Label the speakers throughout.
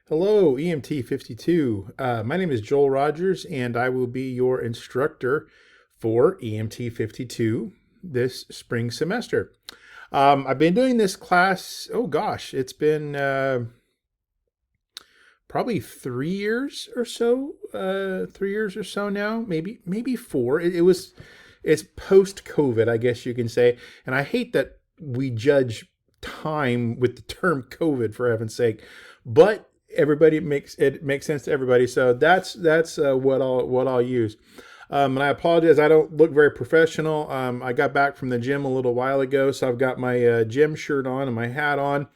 Speaker 1: Hello, EMT 52. My name is Joel Rogers, and I will be your instructor for EMT 52 this spring semester. I've been doing this class, oh gosh, it's been probably 3 years or so, 3 years or so now, maybe four. It's post COVID, I guess you can say. And I hate that we judge time with the term COVID, for heaven's sake, but everybody makes sense to everybody. So that's what I'll use. And I apologize, I don't look very professional. I got back from the gym a little while ago, so I've got my gym shirt on and my hat on.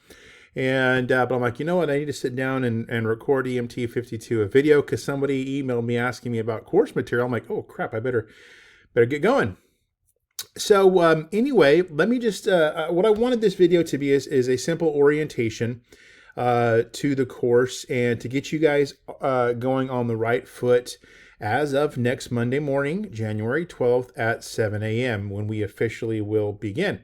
Speaker 1: And but I'm like, you know what? I need to sit down and record EMT 52 a video because somebody emailed me asking me about course material. I'm like, oh crap, I better get going. So anyway, let me just what I wanted this video to be is a simple orientation to the course and to get you guys going on the right foot as of next Monday morning, January 12th at 7 a.m. when we officially will begin.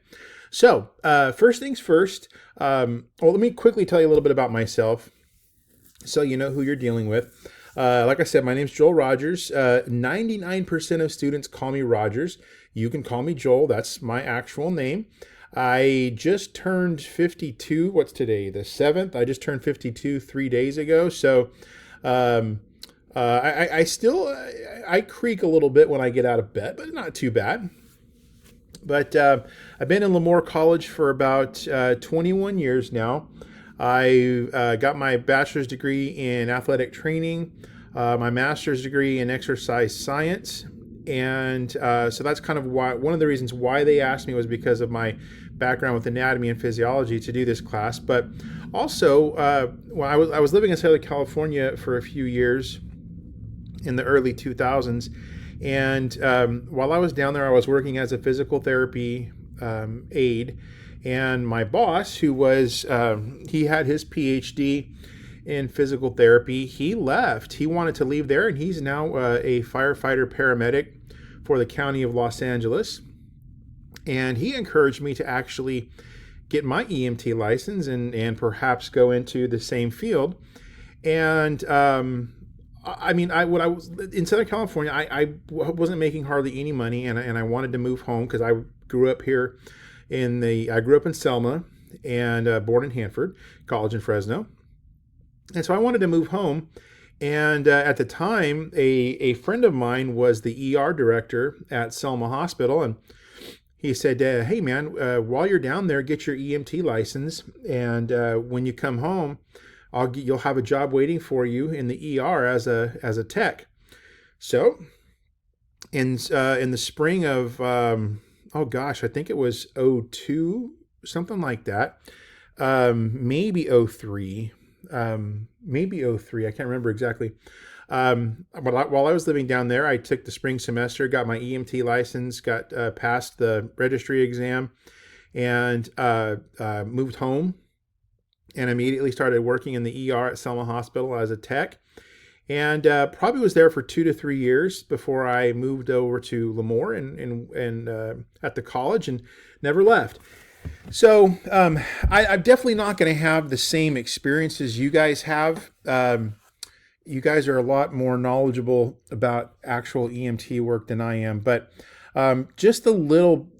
Speaker 1: So first things first, well, let me quickly tell you a little bit about myself so you know who you're dealing with. Like I said, my name's Joel Rogers. 99% of students call me Rogers. You can call me Joel. That's my actual name. I just turned 52. What's today? The 7th. I just turned 52 3 days ago. So I still I creak a little bit when I get out of bed, but not too bad. But I've been in Lemoore College for about 21 years now. I got my bachelor's degree in athletic training, my master's degree in exercise science. And so that's kind of why one of the reasons why they asked me was because of my background with anatomy and physiology to do this class. But also, when I was living in Southern California for a few years in the early 2000s. And while I was down there, I was working as a physical therapy aide. And my boss, who was, he had his PhD in physical therapy, he left. He wanted to leave there, and he's now a firefighter paramedic for the county of Los Angeles. And he encouraged me to actually get my EMT license and perhaps go into the same field. And I mean, when I was in Southern California, I wasn't making hardly any money, and I wanted to move home because I grew up here I grew up in Selma and born in Hanford, college in Fresno. And so I wanted to move home. And at the time, a friend of mine was the ER director at Selma Hospital. And he said, hey, man, while you're down there, get your EMT license. And when you come home, you'll have a job waiting for you in the ER as a tech. So in the spring of, oh gosh, I think it was '02, something like that. Maybe '03. Maybe '03. I can't remember exactly. But while I was living down there, I took the spring semester, got my EMT license, got passed the registry exam, and moved home. And immediately started working in the ER at Selma Hospital as a tech. And probably was there for 2 to 3 years before I moved over to Lemoore and at the college and never left. So I'm definitely not going to have the same experiences you guys have. You guys are a lot more knowledgeable about actual EMT work than I am, but just a little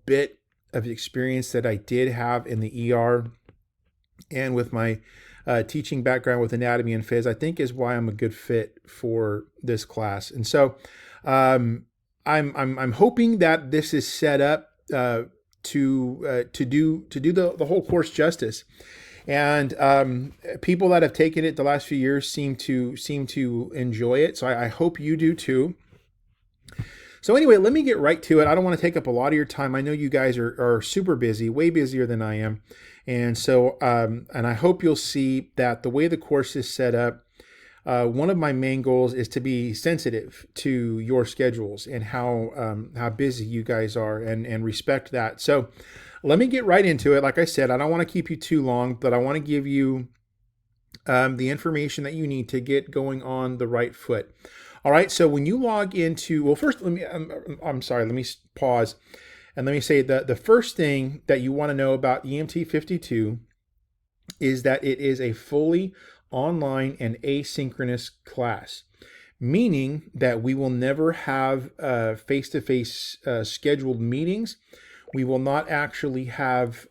Speaker 1: bit of experience that I did have in the ER and with my teaching background with anatomy and phys, I think is why I'm a good fit for this class. And so I'm hoping that this is set up to do the whole course justice. And people that have taken it the last few years seem to enjoy it. So I hope you do too. So anyway, let me get right to it. I don't want to take up a lot of your time. I know you guys are super busy, way busier than I am. And so, and I hope you'll see that the way the course is set up, one of my main goals is to be sensitive to your schedules and how busy you guys are and respect that. So let me get right into it. Like I said, I don't want to keep you too long, but I want to give you the information that you need to get going on the right foot. All right, so when you log into, well, first, I'm sorry, let me pause. And let me say that the first thing that you want to know about EMT 52 is that it is a fully online and asynchronous class, meaning that we will never have face-to-face scheduled meetings. We will not actually have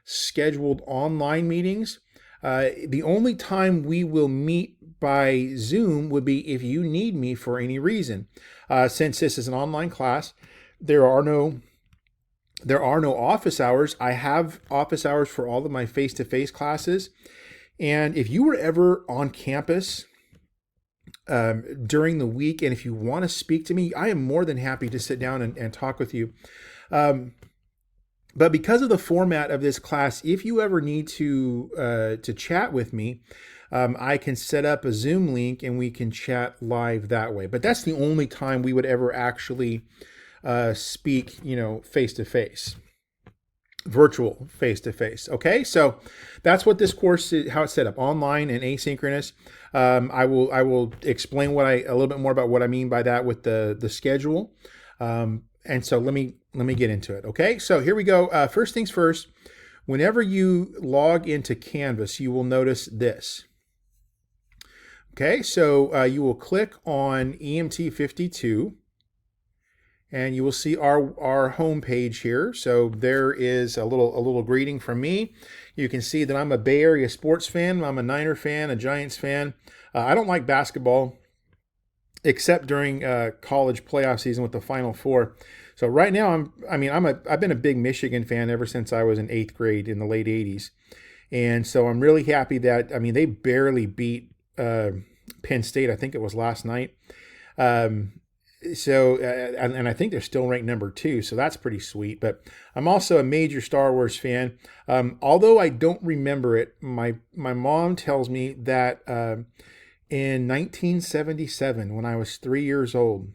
Speaker 1: scheduled online meetings. The only time we will meet by Zoom would be if you need me for any reason. Since this is an online class, there are no office hours. I have office hours for all of my face-to-face classes. And if you were ever on campus during the week, and if you want to speak to me, I am more than happy to sit down and talk with you. But because of the format of this class, if you ever need to chat with me, I can set up a Zoom link and we can chat live that way. But that's the only time we would ever actually speak, face to face, virtual face to face. Okay, so that's what this course is, how it's set up, online and asynchronous. I will explain a little bit more about what I mean by that with the schedule. And so let me get into it. Okay, so here we go. First things first. Whenever you log into Canvas, you will notice this. Okay, so you will click on EMT 52. And you will see our home page here. So there is a little greeting from me. You can see that I'm a Bay Area sports fan. I'm a Niner fan, a Giants fan. I don't like basketball except during college playoff season with the Final Four. So right now I've been a big Michigan fan ever since I was in 8th grade in the late 80s. And so I'm really happy that they barely beat Penn State. I think it was last night. So, and I think they're still ranked number 2, so that's pretty sweet. But I'm also a major Star Wars fan. Although I don't remember it, my mom tells me that in 1977, when I was 3 years old,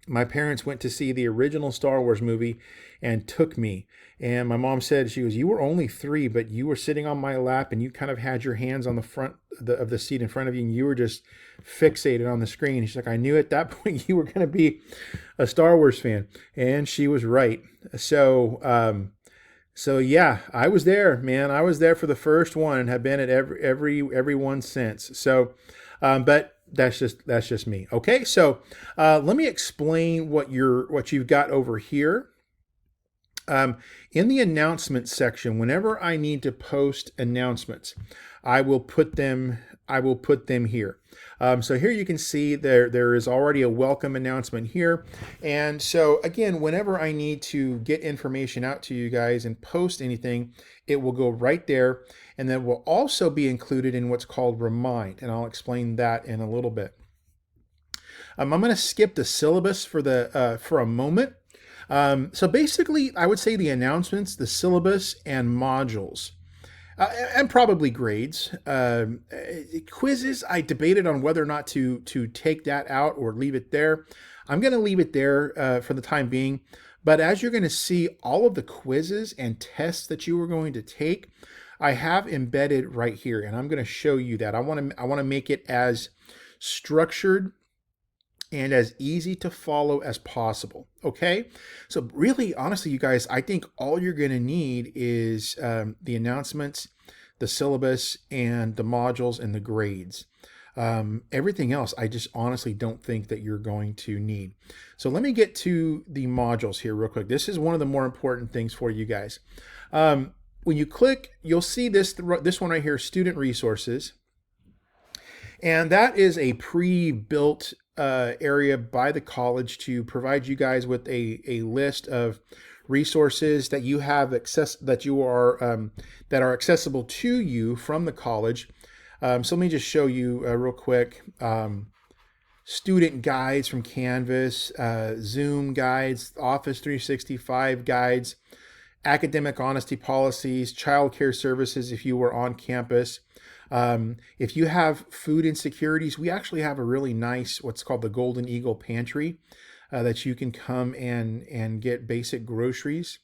Speaker 1: my parents went to see the original Star Wars movie and took me. And my mom said, you were only 3, but you were sitting on my lap and you kind of had your hands on the front of the seat in front of you and you were just fixated on the screen. And she's like, I knew at that point you were going to be a Star Wars fan. And she was right. So yeah, I was there, man. I was there for the first one and have been at every one since. So, but that's just me. Okay, so let me explain what you've got over here. In the announcements section, whenever I need to post announcements, I will put them here. So here you can see there is already a welcome announcement here. And so again, whenever I need to get information out to you guys and post anything, it will go right there. And then will also be included in what's called Remind. And I'll explain that in a little bit. I'm going to skip the syllabus for a moment. So basically, I would say the announcements, the syllabus, and modules, and probably grades. Quizzes, I debated on whether or not to take that out or leave it there. I'm going to leave it there for the time being. But as you're going to see, all of the quizzes and tests that you are going to take, I have embedded right here, and I'm going to show you that. I want to make it as structured and as easy to follow as possible. Okay, so really, honestly, you guys, I think all you're going to need is the announcements, the syllabus, and the modules and the grades. Everything else, I just honestly don't think that you're going to need. So let me get to the modules here real quick. This is one of the more important things for you guys. When you click, you'll see this one right here, Student Resources. And that is a pre-built area by the college to provide you guys with a list of resources that you have that are accessible to you from the college. So let me just show you real quick. Student guides from Canvas, Zoom guides, Office 365 guides, academic honesty policies, child care services if you were on campus. If you have food insecurities, we actually have a really nice, what's called the Golden Eagle Pantry, that you can come and get basic groceries.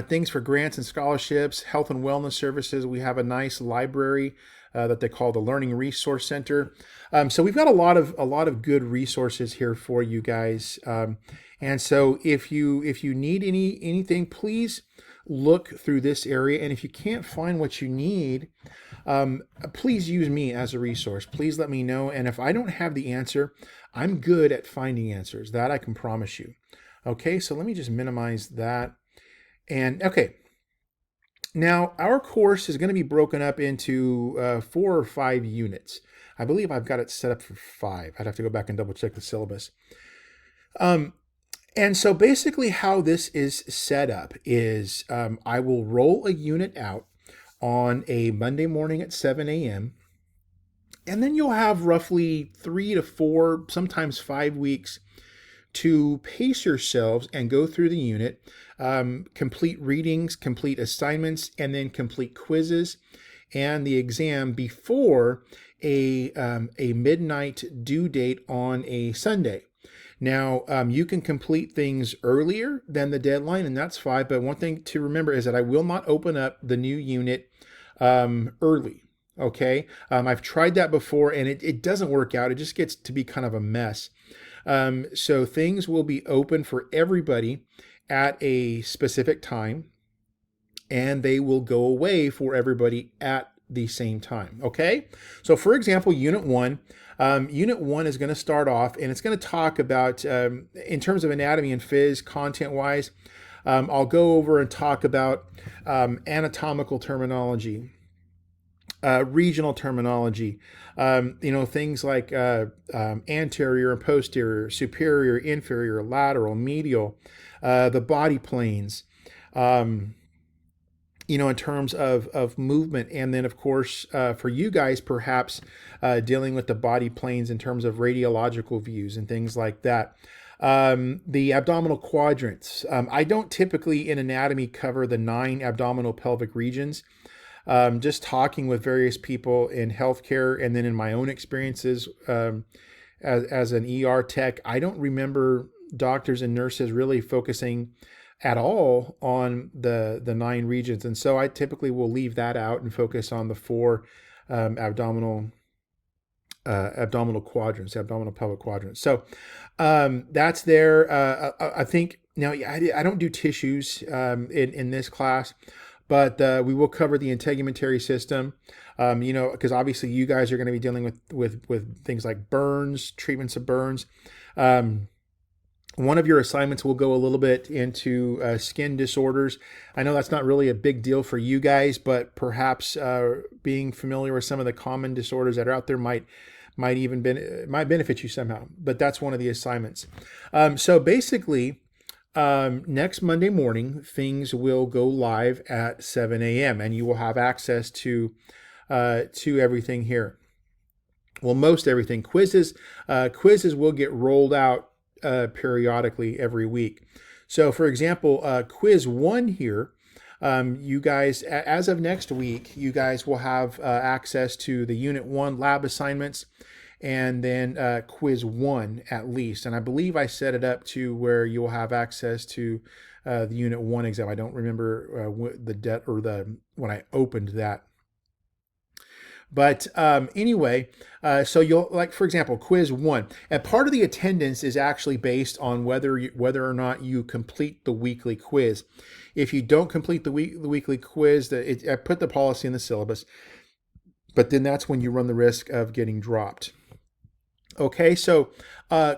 Speaker 1: Things for grants and scholarships, health and wellness services. We have a nice library that they call the Learning Resource Center. So we've got a lot of good resources here for you guys. And so if you need anything, please look through this area. And if you can't find what you need, please use me as a resource. Please let me know. And if I don't have the answer, I'm good at finding answers. That I can promise you. Okay, so let me just minimize that. And okay, now our course is going to be broken up into 4 or 5 units. I believe I've got it set up for 5. I'd have to go back and double check the syllabus. And so basically how this is set up is I will roll a unit out on a Monday morning at 7 a.m. And then you'll have roughly 3 to 4, sometimes 5 weeks to pace yourselves and go through the unit, complete readings, complete assignments, and then complete quizzes and the exam before a midnight due date on a Sunday. Now, you can complete things earlier than the deadline, and that's fine. But one thing to remember is that I will not open up the new unit early. Okay, I've tried that before, and it doesn't work out. It just gets to be kind of a mess. So things will be open for everybody at a specific time, and they will go away for everybody at the same time. Okay, so for example, Unit 1. Unit 1 is going to start off, and it's going to talk about, in terms of anatomy and phys, content-wise, I'll go over and talk about anatomical terminology, regional terminology, things like anterior and posterior, superior, inferior, lateral, medial, the body planes, in terms of movement. And then, of course, for you guys, perhaps dealing with the body planes in terms of radiological views and things like that. The abdominal quadrants. I don't typically in anatomy cover the 9 abdominal pelvic regions. Just talking with various people in healthcare and then in my own experiences as an ER tech, I don't remember doctors and nurses really focusing at all on the 9 regions. And so I typically will leave that out and focus on the 4 abdominal quadrants, abdominal pelvic quadrants. So that's there. I think now I don't do tissues in this class, but we will cover the integumentary system, because obviously you guys are going to be dealing with things like burns, treatments of burns. One of your assignments will go a little bit into skin disorders. I know that's not really a big deal for you guys, but perhaps being familiar with some of the common disorders that are out there might benefit you somehow. But that's one of the assignments. So basically, next Monday morning, things will go live at 7 a.m. and you will have access to everything here. Well, most everything. Quizzes will get rolled out periodically every week. So for example, quiz 1 here, you guys, as of next week, you guys will have access to the Unit 1 lab assignments and then quiz 1 at least. And I believe I set it up to where you'll have access to the Unit 1 exam. I don't remember when I opened that. But anyway, so you'll, like, for example, quiz 1, and part of the attendance is actually based on whether or not you complete the weekly quiz. If you don't complete the weekly quiz, I put the policy in the syllabus, but then that's when you run the risk of getting dropped. Okay, so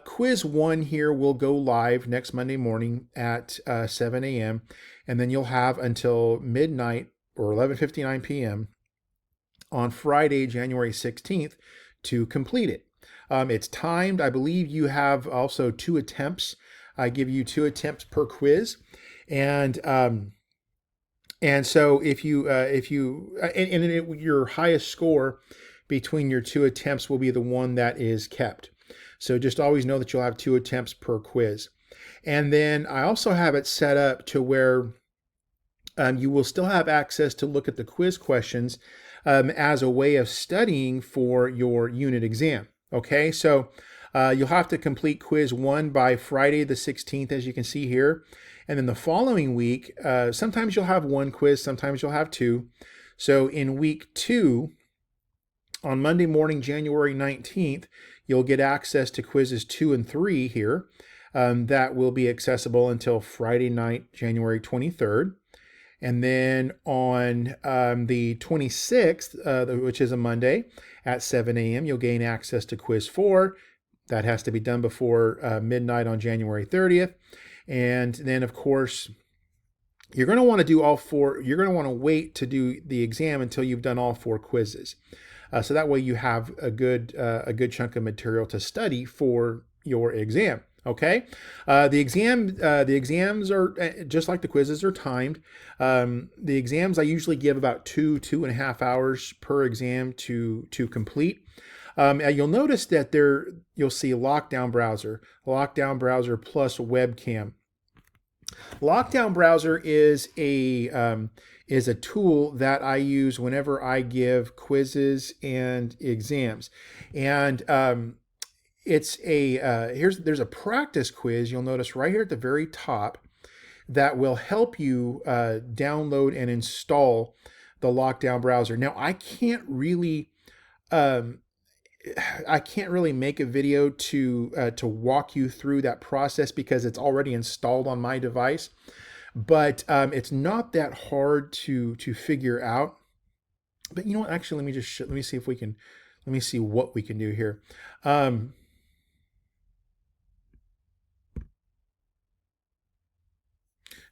Speaker 1: quiz 1 here will go live next Monday morning at 7 a.m. and then you'll have until midnight or 11:59 p.m. on Friday, January 16th to complete it. It's timed. I believe you have also 2 attempts. I give you 2 attempts per quiz. And so if your highest score between your 2 attempts will be the one that is kept. So just always know that you'll have 2 attempts per quiz. And then I also have it set up to where you will still have access to look at the quiz questions as a way of studying for your unit exam. Okay, so you'll have to complete quiz 1 by Friday the 16th, as you can see here. And then the following week, sometimes you'll have 1 quiz, sometimes you'll have 2. So in week 2, on Monday morning, January 19th, you'll get access to quizzes 2 and 3 here. That will be accessible until Friday night, January 23rd. And then on the 26th, which is a Monday at 7 a.m., you'll gain access to quiz 4. That has to be done before midnight on January 30th. And then, of course, you're going to want to do all 4. You're going to want to wait to do the exam until you've done all 4 quizzes. So that way you have a good chunk of material to study for your exam. Okay, the exams are just like the quizzes are timed. The exams I usually give about 2.5 hours per exam to complete. You'll notice that you'll see lockdown browser plus webcam. Lockdown browser is a tool that I use whenever I give quizzes and exams, and there's a practice quiz you'll notice right here at the very top that will help you download and install the lockdown browser. Now I can't really make a video to walk you through that process because it's already installed on my device, but it's not that hard to figure out. But you know what? Actually, let me see if we can. Let me see what we can do here.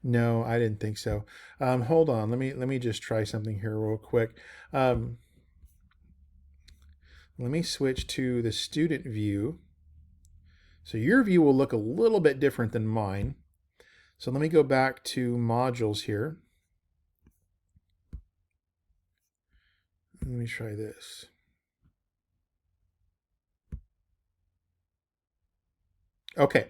Speaker 1: No, I didn't think so. Hold on. Let me just try something here real quick. Let me switch to the student view. So your view will look a little bit different than mine. So let me go back to modules here. Let me try this. Okay,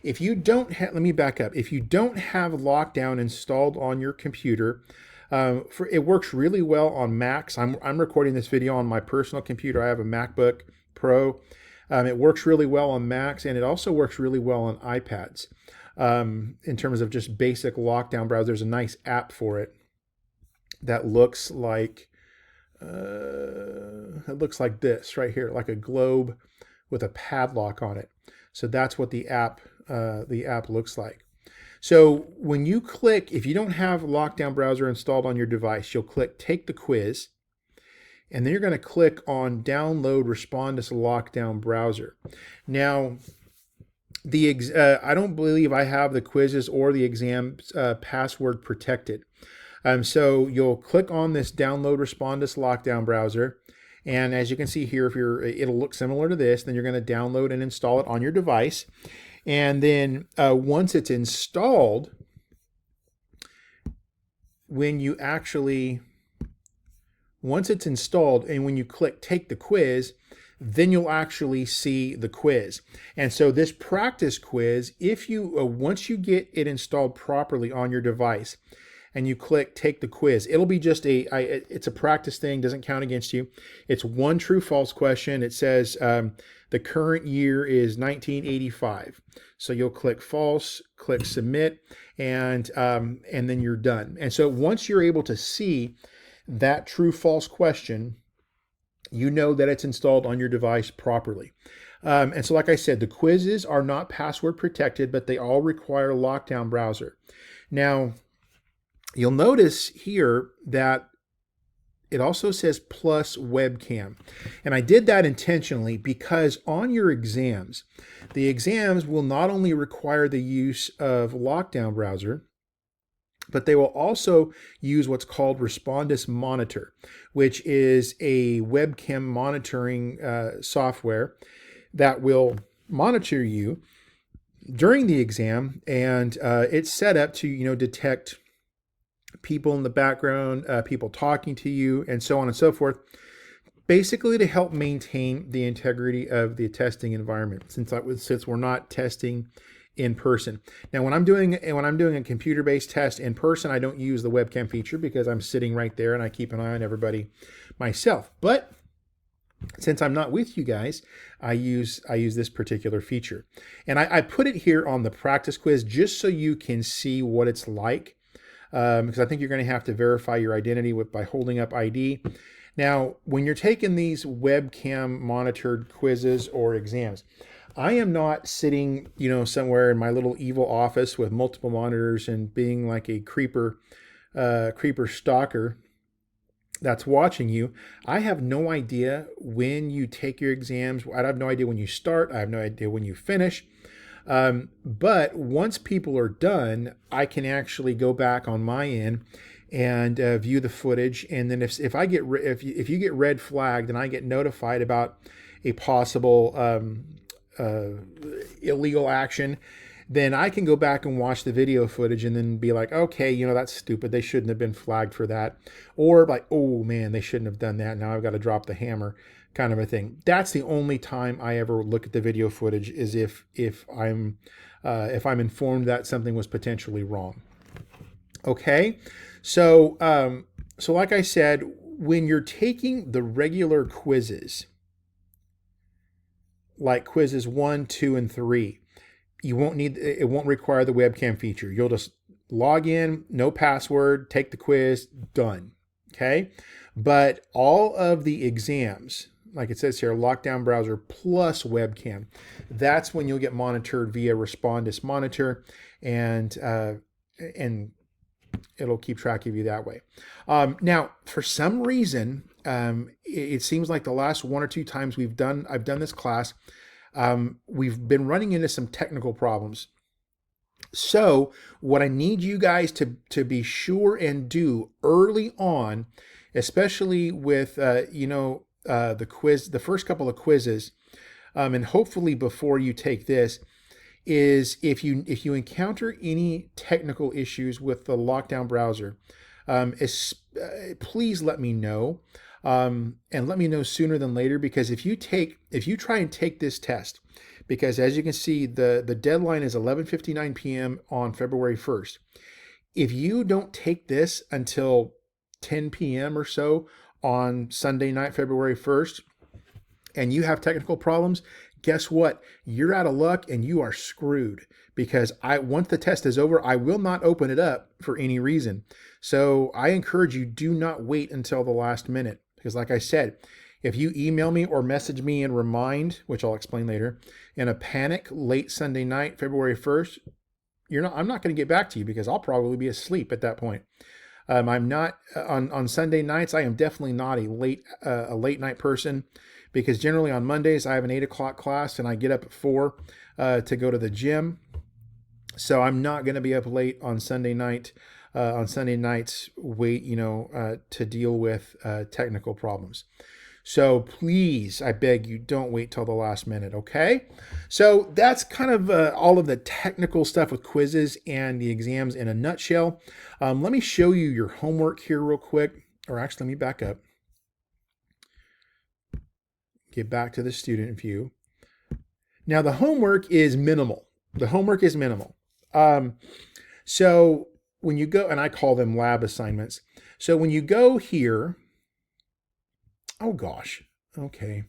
Speaker 1: if you don't have, let me back up. If you don't have Lockdown installed on your computer, it works really well on Macs. I'm recording this video on my personal computer. I have a MacBook Pro. It works really well on Macs, and it also works really well on iPads. In terms of just basic Lockdown browser, there's a nice app for it that looks like this right here, like a globe with a padlock on it. So that's what the app looks like. So when you click, if you don't have Lockdown browser installed on your device, you'll click Take the Quiz, and then you're going to click on Download Respondus Lockdown Browser. Now, I don't believe I have the quizzes or the exams password protected. So you'll click on this Download Respondus Lockdown Browser. And as you can see here, it'll look similar to this. Then you're going to download and install it on your device. And then once it's installed, once it's installed and when you click Take the Quiz, then you'll actually see the quiz. And so this practice quiz, if you once you get it installed properly on your device, and you click Take the Quiz, it'll be just it's a practice thing, doesn't count against you. It's one true false question. It says the current year is 1985. So you'll click false, click submit, and then you're done. And so once you're able to see that true false question, you know that it's installed on your device properly. And so like I said, the quizzes are not password protected, but they all require Lockdown browser. Now, you'll notice here that it also says plus webcam. And I did that intentionally because on your exams, the exams will not only require the use of Lockdown browser, but they will also use what's called Respondus Monitor, which is a webcam monitoring software that will monitor you during the exam, and it's set up to detect people in the background, people talking to you, and so on and so forth, basically to help maintain the integrity of the testing environment, since we're not testing in person. Now, when I'm doing a computer-based test in person, I don't use the webcam feature because I'm sitting right there and I keep an eye on everybody myself. But since I'm not with you guys, I use this particular feature, and I put it here on the practice quiz just so you can see what it's like. Because I think you're going to have to verify your identity by holding up ID. Now, when you're taking these webcam monitored quizzes or exams, I am not sitting, somewhere in my little evil office with multiple monitors and being like a creeper creeper stalker that's watching you, I have no idea when you take your exams. I have no idea when you start. I have no idea when you finish. But once people are done, I can actually go back on my end and view the footage. And then if I get if you get red flagged and I get notified about a possible illegal action, then I can go back and watch the video footage and then be like, okay, you know, that's stupid. They shouldn't have been flagged for that. Or like, oh man, they shouldn't have done that. Now I've got to drop the hammer, kind of a thing. That's the only time I ever look at the video footage, is if I'm informed that something was potentially wrong. Okay, so so like I said, when you're taking the regular quizzes, like quizzes 1, 2, and 3, it won't require the webcam feature. You'll just log in, no password, take the quiz, done. Okay. But all of the exams, like it says here, lockdown browser plus webcam, that's when you'll get monitored via Respondus Monitor, and it'll keep track of you that way. Now, for some reason, it seems like the last 1 or 2 times I've done this class, we've been running into some technical problems. So what I need you guys to be sure and do early on, especially with the quiz, the first couple of quizzes, and hopefully before you take this, is if you encounter any technical issues with the lockdown browser, please let me know. And let me know sooner than later, because if you try and take this test, because as you can see, the deadline is 11:59 p.m. on February 1st. If you don't take this until 10 p.m. or so on Sunday night, February 1st, and you have technical problems, guess what? You're out of luck and you are screwed, because once the test is over, I will not open it up for any reason. So I encourage you, do not wait until the last minute. Because like I said, if you email me or message me and remind, which I'll explain later, in a panic late Sunday night, February 1st, I'm not going to get back to you, because I'll probably be asleep at that point. I'm not on Sunday nights. I am definitely not a late night person, because generally on Mondays I have an 8 o'clock class and I get up at 4 to go to the gym. So I'm not going to be up late on Sunday night. On Sunday nights, to deal with technical problems. So please, I beg you, don't wait till the last minute, okay? So that's kind of all of the technical stuff with quizzes and the exams in a nutshell. Let me show you your homework here real quick, or actually, let me back up. Get back to the student view. Now, the homework is minimal. So when you go, and I call them lab assignments. So when you go here, oh gosh, okay.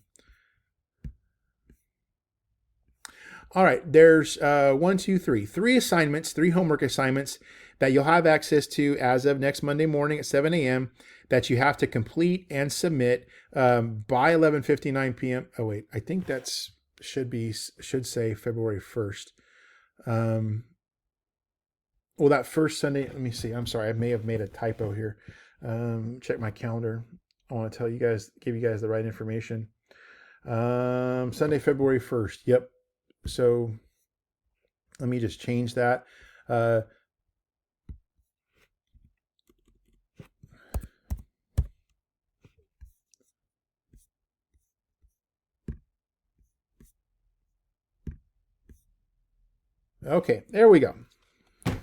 Speaker 1: All right, there's 3 assignments, 3 homework assignments that you'll have access to as of next Monday morning at 7 a.m. that you have to complete and submit by 11:59 p.m. Oh wait, I think that's should say February 1st. Well, that first Sunday, let me see. I'm sorry, I may have made a typo here. Check my calendar. I want to give you guys the right information. Sunday, February 1st. Yep. So let me just change that. Okay, there we go.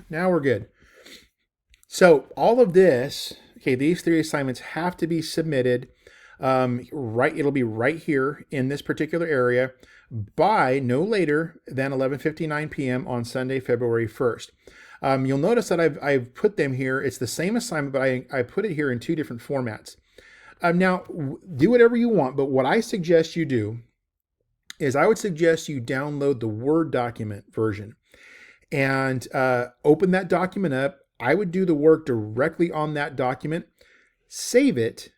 Speaker 1: Now we're good. So all of this, okay, these 3 assignments have to be submitted it'll be right here in this particular area by no later than 11:59 p.m. on Sunday, February 1st. You'll notice that I've put them here. It's the same assignment, but I put it here in 2 different formats. Now, do whatever you want, but what I suggest you do is I would suggest you download the Word document version and open that document up. I would do the work directly on that document, save it,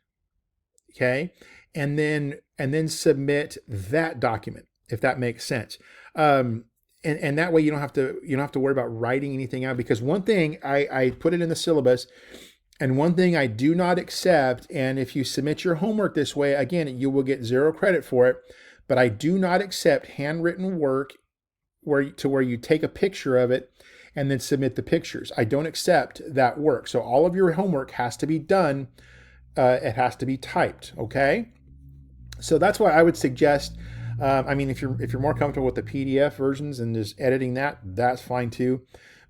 Speaker 1: okay, and then submit that document, if that makes sense. And that way you don't have to worry about writing anything out, because one thing I put it in the syllabus And one thing I do not accept, and if you submit your homework this way, again, you will get 0 credit for it, but I do not accept handwritten work where you take a picture of it and then submit the pictures. I don't accept that work. So all of your homework has to be done. It has to be typed, okay? So that's why I would suggest, I mean, if you're more comfortable with the PDF versions and just editing that, that's fine too.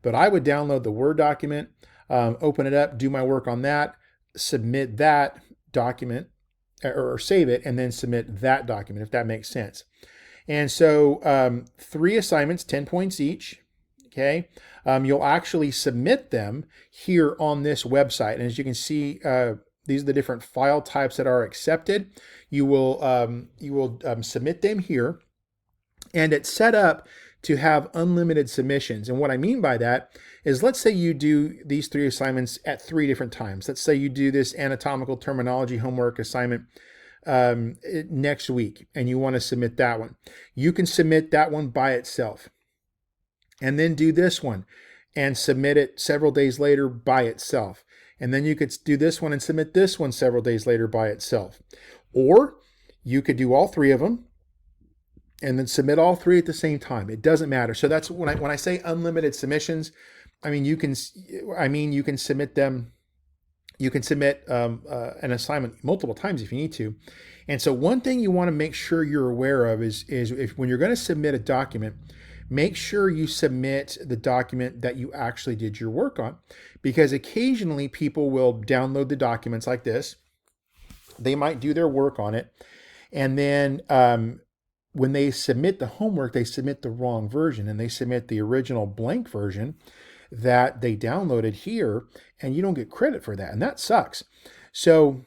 Speaker 1: But I would download the Word document, open it up, do my work on that, submit that document, or save it, and then submit that document, if that makes sense. And so 3 assignments, 10 points each, okay? You'll actually submit them here on this website. And as you can see, these are the different file types that are accepted. You will submit them here, and it's set up to have unlimited submissions. And what I mean by that is, let's say you do these 3 assignments at 3 different times. Let's say you do this anatomical terminology homework assignment next week, and you want to submit that one. You can submit that one by itself, and then do this one and submit it several days later by itself. And then you could do this one and submit this one several days later by itself. Or you could do all 3 of them and then submit all 3 at the same time. It doesn't matter. So that's when I say unlimited submissions, I mean you can submit them. You can submit an assignment multiple times if you need to. And so one thing you want to make sure you're aware of is when you're going to submit a document, make sure you submit the document that you actually did your work on, because occasionally people will download the documents like this. They might do their work on it, and then when they submit the homework, they submit the wrong version, and they submit the original blank version that they downloaded here, and you don't get credit for that, and that sucks. So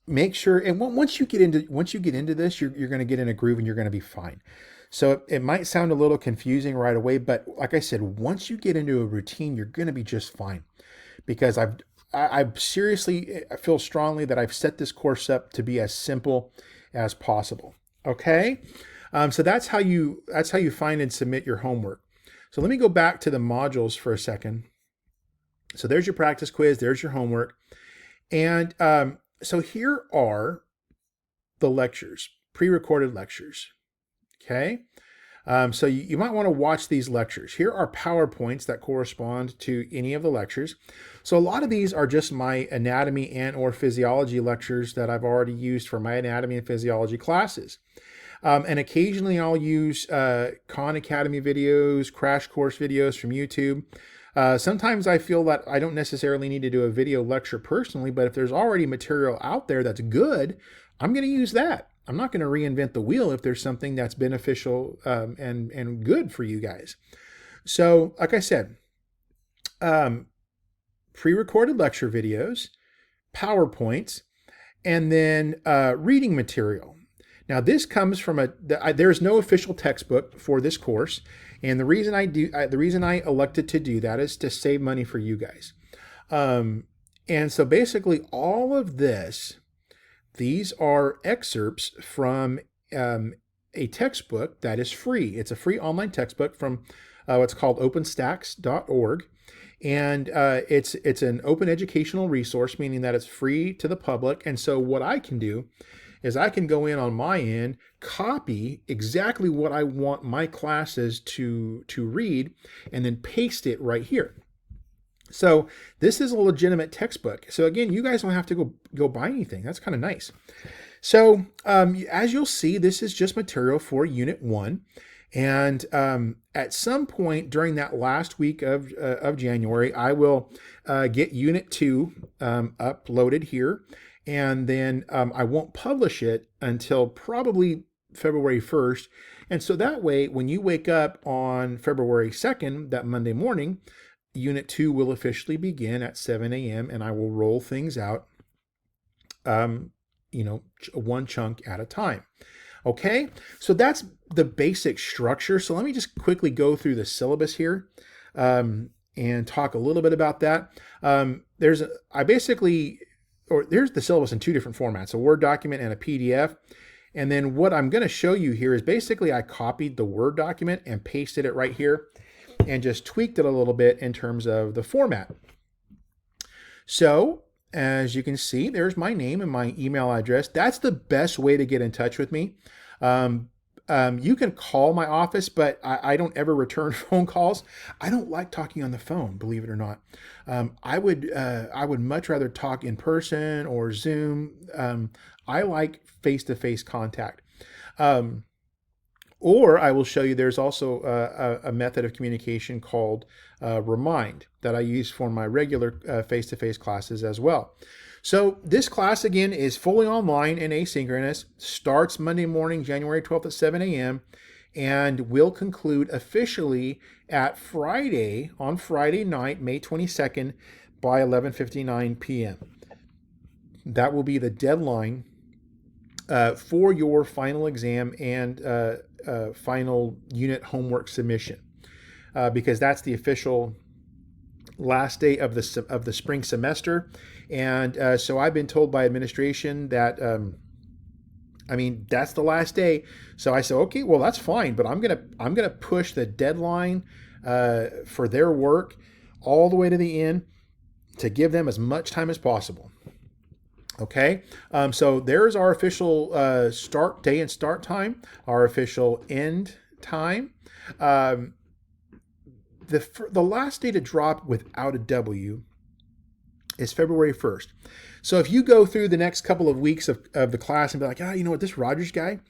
Speaker 1: make sure, and once you get into this, you're going to get in a groove and you're going to be fine. So it might sound a little confusing right away, but like I said, once you get into a routine, you're going to be just fine, because I seriously feel strongly that I've set this course up to be as simple as possible. Okay, so that's how you find and submit your homework. So let me go back to the modules for a second. So there's your practice quiz, there's your homework. And so here are the lectures, pre-recorded lectures, okay? So you might want to watch these lectures. Here are PowerPoints that correspond to any of the lectures. So a lot of these are just my anatomy and or physiology lectures that I've already used for my anatomy and physiology classes. And occasionally I'll use Khan Academy videos, crash course videos from YouTube. Sometimes I feel that I don't necessarily need to do a video lecture personally, but if there's already material out there that's good, I'm going to use that. I'm not going to reinvent the wheel if there's something that's beneficial and good for you guys. So like I said, pre-recorded lecture videos, PowerPoints, and then reading material. Now this comes from there's no official textbook for this course, and the reason I elected to do that is to save money for you guys. And so basically all of these are excerpts from a textbook that is free. It's a free online textbook from what's called openstacks.org. And it's an open educational resource, meaning that it's free to the public. And so what I can do is I can go in on my end, copy exactly what I want my classes to read, and then paste it right here. So this is a legitimate textbook. So again, you guys don't have to go buy anything. That's kind of nice. So as you'll see, this is just material for Unit 1. And at some point during that last week of January, I will get Unit 2 uploaded here. And then I won't publish it until probably February 1st. And so that way, when you wake up on February 2nd, that Monday morning, Unit 2 will officially begin at 7 a.m. and I will roll things out, one chunk at a time. Okay, so that's the basic structure. So let me just quickly go through the syllabus here and talk a little bit about that. There's the syllabus in 2 different formats, a Word document and a PDF. And then what I'm going to show you here is basically I copied the Word document and pasted it right here and just tweaked it a little bit in terms of the format. So as you can see, there's my name and my email address. That's the best way to get in touch with me. Um, you can call my office, but I don't ever return phone calls. I don't like talking on the phone, believe it or not. I would much rather talk in person or Zoom. I like face-to-face contact. Um, or I will show you there's also a method of communication called Remind that I use for my regular face-to-face classes as well. So this class, again, is fully online and asynchronous, starts Monday morning, January 12th at 7 a.m., and will conclude officially at on Friday night, May 22nd, by 11:59 p.m. That will be the deadline for your final exam and final unit homework submission, because that's the official last day of the spring semester. And so I've been told by administration that that's the last day. So I said, okay, well that's fine, but I'm gonna push the deadline for their work all the way to the end to give them as much time as possible. Okay, so there's our official start day and start time, our official end time. Um, the last day to drop without a W is February 1st. So if you go through the next couple of weeks of the class and be like, you know what, this Rogers guy,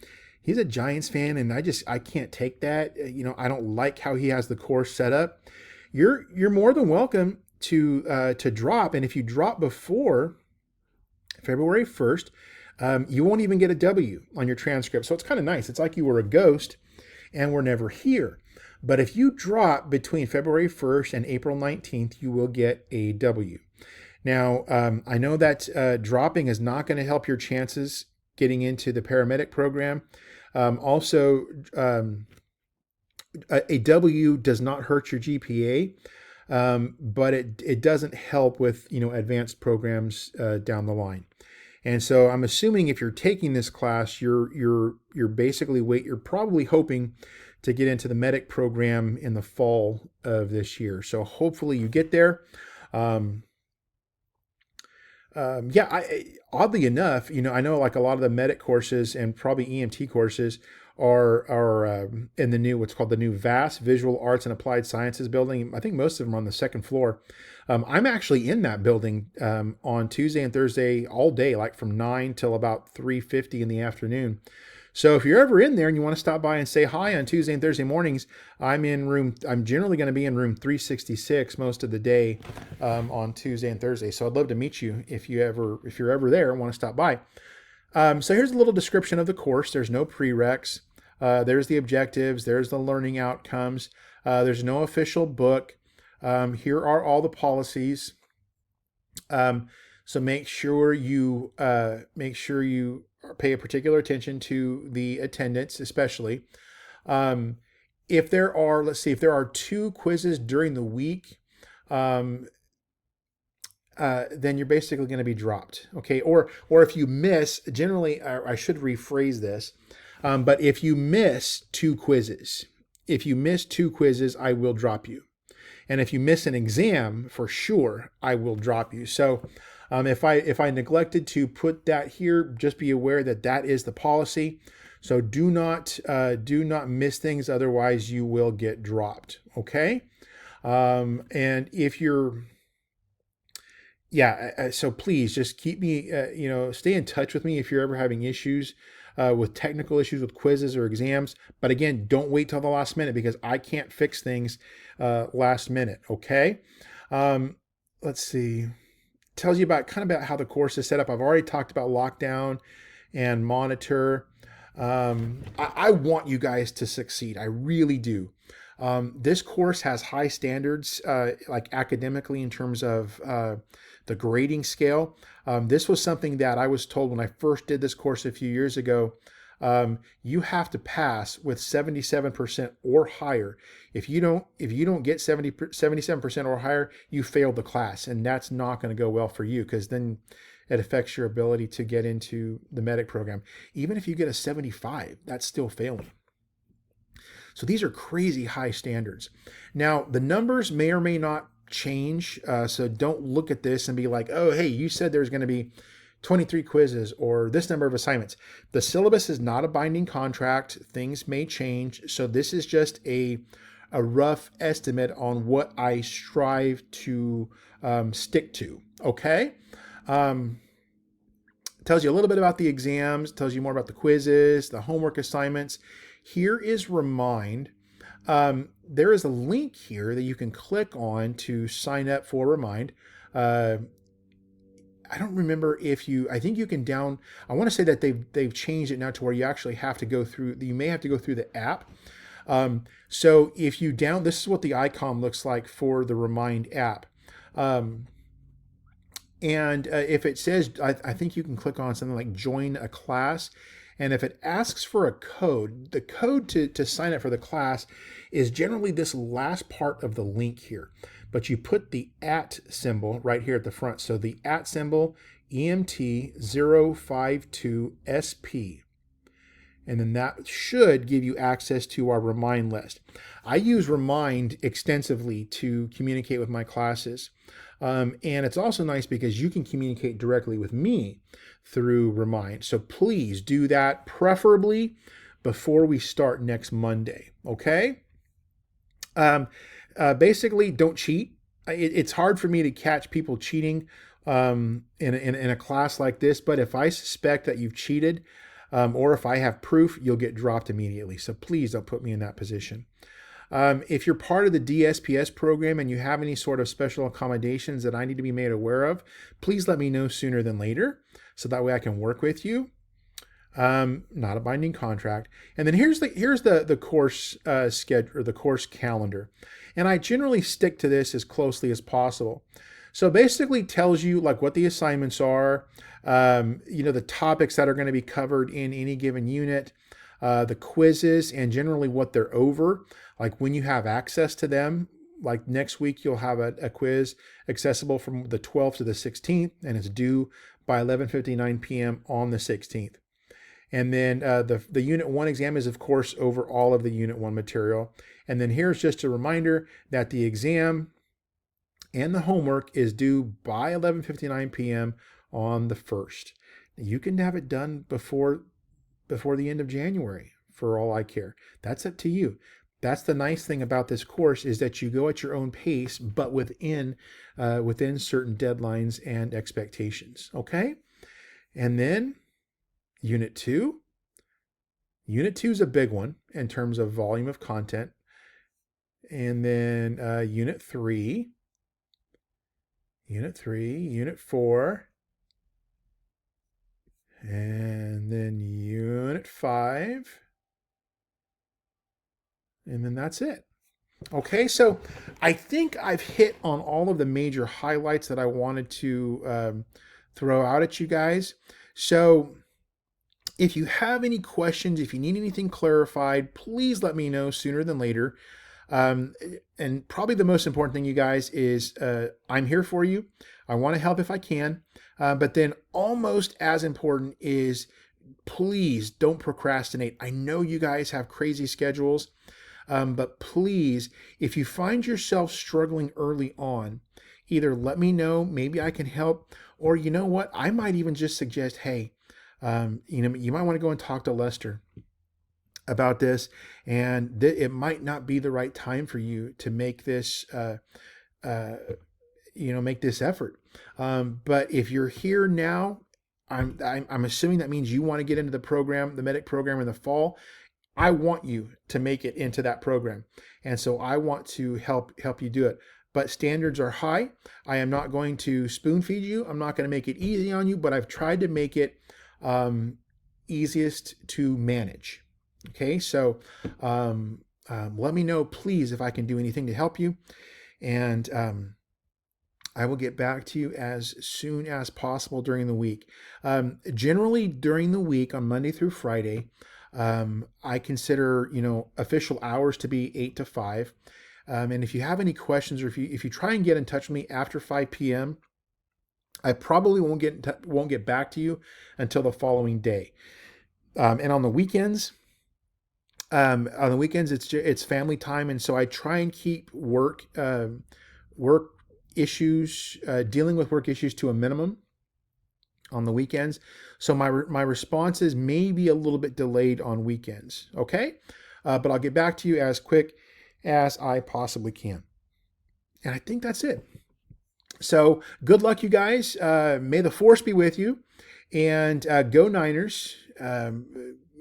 Speaker 1: he's a Giants fan, and I can't take that. I don't like how he has the course set up. You're more than welcome to drop, and if you drop before February 1st, you won't even get a W on your transcript. So it's kind of nice. It's like you were a ghost and were never here. But if you drop between February 1st and April 19th, you will get a W. Now, I know that dropping is not going to help your chances getting into the paramedic program. Also, a W does not hurt your GPA, but it doesn't help with advanced programs down the line. And so I'm assuming if you're taking this class, you're probably hoping to get into the medic program in the fall of this year. So hopefully you get there. Oddly enough, I know like a lot of the medic courses and probably EMT courses are in the new, what's called the new VAS, Visual Arts and Applied Sciences building. I think most of them are on the second floor. I'm actually in that building on Tuesday and Thursday all day, like from 9 till about 3:50 in the afternoon. So if you're ever in there and you want to stop by and say hi on Tuesday and Thursday mornings, I'm generally going to be in room 366 most of the day on Tuesday and Thursday. So I'd love to meet you if you're ever there and want to stop by. So here's a little description of the course. There's no prereqs. There's the objectives. There's the learning outcomes. There's no official book. Here are all the policies. So make sure you pay a particular attention to the attendance, especially. If there are 2 quizzes during the week, then you're basically going to be dropped. Okay. Or if you miss, generally, I should rephrase this. But if you miss 2 quizzes, I will drop you. And if you miss an exam, for sure, I will drop you. So if I neglected to put that here, just be aware that is the policy. So do not miss things, otherwise you will get dropped. Okay. And if you're, so please just keep me, stay in touch with me if you're ever having issues with technical issues with quizzes or exams. But again, don't wait till the last minute, because I can't fix things last minute. Okay. Let's see. Tells you about how the course is set up. I've already talked about lockdown and monitor. I want you guys to succeed. I really do. This course has high standards, like academically, in terms of the grading scale. This was something that I was told when I first did this course a few years ago. You have to pass with 77% or higher. If you don't get 77% or higher, you failed the class, and that's not going to go well for you, because then it affects your ability to get into the medic program. Even if you get a 75, that's still failing. So these are crazy high standards. Now, the numbers may or may not change. So don't look at this and be like, oh, hey, you said there's going to be 23 quizzes or this number of assignments. The syllabus is not a binding contract. Things may change. So this is just a rough estimate on what I strive to stick to. Okay. Tells you a little bit about the exams, tells you more about the quizzes, the homework assignments. Here is Remind. There is a link here that you can click on to sign up for Remind. I don't remember if I think you can I want to say that they've changed it now to where you actually have to go through, you may have to go through the app. So if you this is what the icon looks like for the Remind app. And if it says, I think you can click on something like join a class. And if it asks for a code, the code to sign up for the class is generally this last part of the link here. But you put the @ symbol right here at the front. So the @ symbol, EMT 052SP. And then that should give you access to our Remind list. I use Remind extensively to communicate with my classes. And it's also nice because you can communicate directly with me through Remind. So please do that, preferably before we start next Monday, okay? Basically, don't cheat. It's hard for me to catch people cheating in a class like this, but if I suspect that you've cheated, or if I have proof, you'll get dropped immediately. So please don't put me in that position. If you're part of the DSPS program and you have any sort of special accommodations that I need to be made aware of, please let me know sooner than later so that way I can work with you. Not a binding contract. And then here's the course schedule, or the course calendar. And I generally stick to this as closely as possible. So basically tells you like what the assignments are, the topics that are going to be covered in any given unit, the quizzes, and generally what they're over, like when you have access to them. Like next week, you'll have a quiz accessible from the 12th to the 16th, and it's due by 11:59 p.m. on the 16th. And then the Unit 1 exam is, of course, over all of the Unit 1 material. And then here's just a reminder that the exam and the homework is due by 11:59 p.m. on the 1st. You can have it done before the end of January, for all I care. That's up to you. That's the nice thing about this course, is that you go at your own pace, but within certain deadlines and expectations. Okay? And then Unit 2. Unit 2 is a big one in terms of volume of content. And then Unit 3, Unit 4, and then Unit 5, and then that's it. Okay, so I think I've hit on all of the major highlights that I wanted to throw out at you guys. So if you have any questions, if you need anything clarified, please let me know sooner than later. And probably the most important thing, you guys, is I'm here for you. I want to help if I can. But then almost as important is, please don't procrastinate. I know you guys have crazy schedules, but please, if you find yourself struggling early on, either let me know, maybe I can help, or you know what, I might even just suggest, hey, you might want to go and talk to Lester about this, and it might not be the right time for you to make this make this effort. But if you're here now, I'm assuming that means you want to get into the program, the medic program, in the fall. I want you to make it into that program, and so I want to help you do it. But standards are high. I am not going to spoon feed you. I'm not going to make it easy on you, but I've tried to make it easiest to manage. Okay, so let me know, please, if I can do anything to help you, and I will get back to you as soon as possible during the week. Generally, during the week, on Monday through Friday, I consider official hours to be 8 to 5. And if you have any questions, or if you try and get in touch with me after 5 p.m., I probably won't get back to you until the following day. And on the weekends, it's family time, and so I try and keep work issues, dealing with work issues to a minimum on the weekends. So my responses may be a little bit delayed on weekends. Okay. But I'll get back to you as quick as I possibly can. And I think that's it. So good luck, you guys. May the force be with you. And go Niners.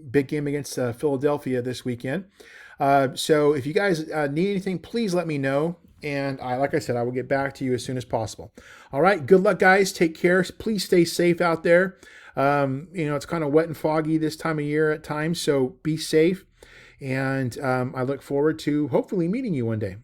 Speaker 1: Big game against Philadelphia this weekend. So if you guys need anything, please let me know. And like I said, I will get back to you as soon as possible. All right. Good luck, guys. Take care. Please stay safe out there. It's kind of wet and foggy this time of year at times. So be safe. And I look forward to hopefully meeting you one day.